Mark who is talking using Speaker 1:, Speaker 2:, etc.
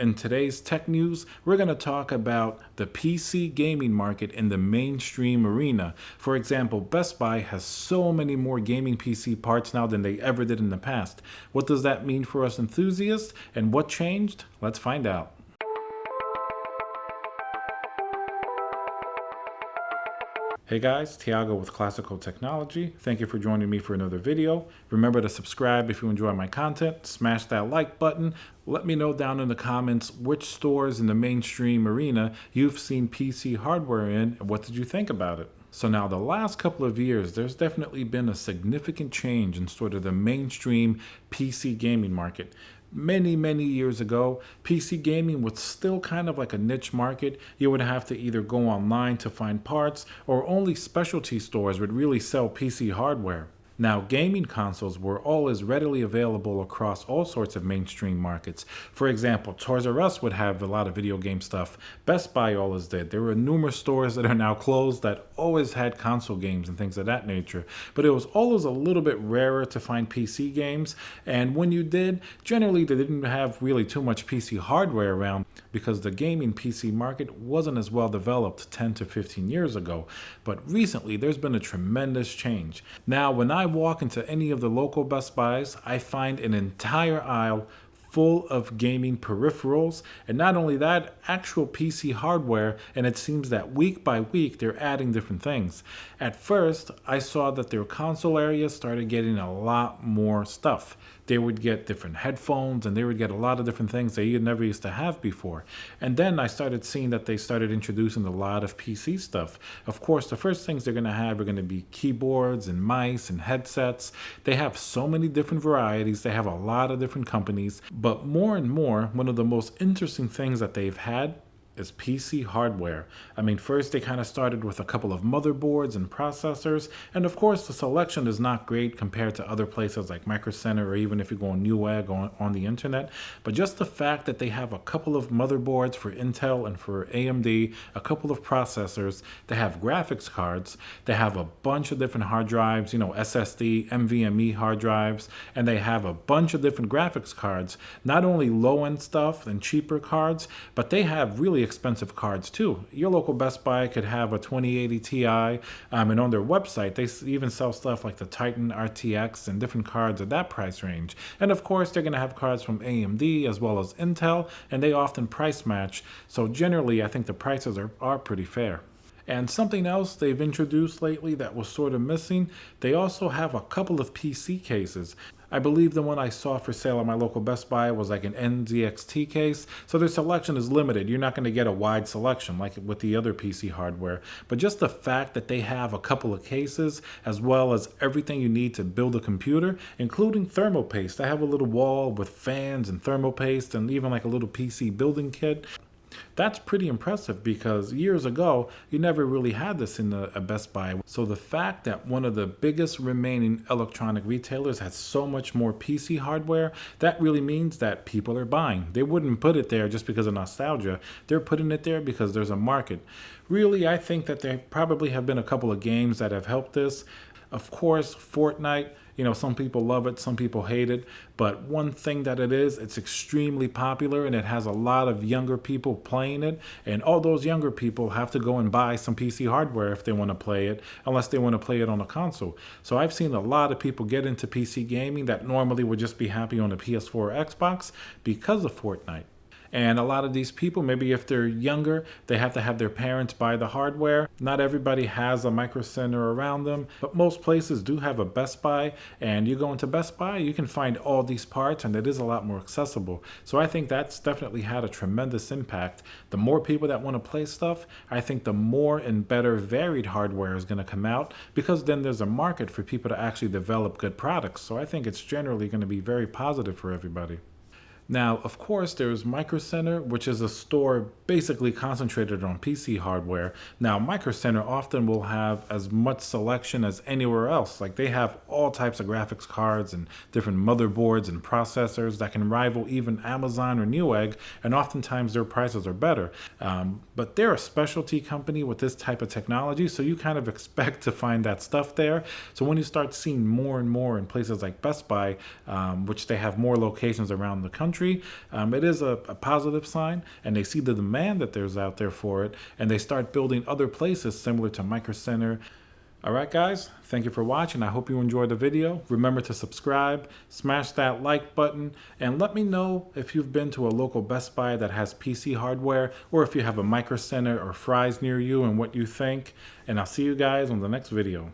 Speaker 1: In today's tech news, we're going to talk about the PC gaming market in the mainstream arena. For example, Best Buy has so many more gaming PC parts now than they ever did in the past. What does that mean for us enthusiasts, and what changed? Let's find out. Hey guys, Tiago with Classical Technology. Thank you for joining me for another video. Remember to subscribe if you enjoy my content. Smash that like button. Let me know down in the comments which stores in the mainstream arena you've seen PC hardware in and what did you think about it. So now the last couple of years, there's definitely been a significant change in sort of the mainstream PC gaming market. Many years ago, PC gaming was still kind of like a niche market. You would have to either go online to find parts, or only specialty stores would really sell PC hardware. Now, gaming consoles were always readily available across all sorts of mainstream markets. For example, Toys R Us would have a lot of video game stuff. Best Buy always did. There were numerous stores that are now closed that always had console games and things of that nature. But it was always a little bit rarer to find PC games. And when you did, generally they didn't have really too much PC hardware around because the gaming PC market wasn't as well developed 10 to 15 years ago. But recently, there's been a tremendous change. Now, when I walk into any of the local Best Buys, I find an entire aisle full of gaming peripherals, and not only that, actual PC hardware, and it seems that week by week they're adding different things. At first, I saw that their console area started getting a lot more stuff. They would get different headphones, and they would get a lot of different things that you never used to have before. And then I started seeing that they started introducing a lot of PC stuff. Of course, the first things they're going to have are going to be keyboards and mice and headsets. They have so many different varieties. They have a lot of different companies. But more and more, one of the most interesting things that they've had is PC hardware. I mean, first they kind of started with a couple of motherboards and processors, and of course the selection is not great compared to other places like Micro Center, or even if you go on Newegg on the internet. But just the fact that they have a couple of motherboards for Intel and for AMD, a couple of processors, they have graphics cards, they have a bunch of different hard drives, SSD, NVMe hard drives, and they have a bunch of different graphics cards, not only low-end stuff and cheaper cards, but they have really expensive cards too. Your local Best Buy could have a 2080 Ti, and on their website they even sell stuff like the Titan RTX and different cards at that price range. And of course they're going to have cards from AMD as well as Intel, and they often price match, so generally I think the prices are pretty fair. And something else they've introduced lately that was sort of missing, they also have a couple of PC cases. I believe the one I saw for sale at my local Best Buy was like an NZXT case, so their selection is limited. You're not going to get a wide selection like with the other PC hardware. But just the fact that they have a couple of cases, as well as everything you need to build a computer, including thermal paste. They have a little wall with fans and thermal paste, and even like a little PC building kit. That's pretty impressive because years ago, you never really had this in a Best Buy. So the fact that one of the biggest remaining electronic retailers has so much more PC hardware, that really means that people are buying. They wouldn't put it there just because of nostalgia. They're putting it there because there's a market. Really, I think that there probably have been a couple of games that have helped this. Of course, Fortnite, some people love it, some people hate it, but one thing that it is, it's extremely popular and it has a lot of younger people playing it, and all those younger people have to go and buy some PC hardware if they want to play it, unless they want to play it on a console. So I've seen a lot of people get into PC gaming that normally would just be happy on a PS4 or Xbox because of Fortnite. And a lot of these people, maybe if they're younger, they have to have their parents buy the hardware. Not everybody has a Micro Center around them, but most places do have a Best Buy. And you go into Best Buy, you can find all these parts, and it is a lot more accessible. So I think that's definitely had a tremendous impact. The more people that want to play stuff, I think the more and better varied hardware is going to come out, because then there's a market for people to actually develop good products. So I think it's generally going to be very positive for everybody. Now, of course, there's Micro Center, which is a store basically concentrated on PC hardware. Now, Micro Center often will have as much selection as anywhere else. Like, they have all types of graphics cards and different motherboards and processors that can rival even Amazon or Newegg, and oftentimes their prices are better. But they're a specialty company with this type of technology, so you kind of expect to find that stuff there. So when you start seeing more and more in places like Best Buy, which they have more locations around the country, country, it is a positive sign, and they see the demand that there's out there for it, and they start building other places similar to Micro Center. All right, guys, thank you for watching. I hope you enjoyed the video. Remember to subscribe, smash that like button, and let me know if you've been to a local Best Buy that has PC hardware, or if you have a Micro Center or Fry's near you and what you think. And I'll see you guys on the next video.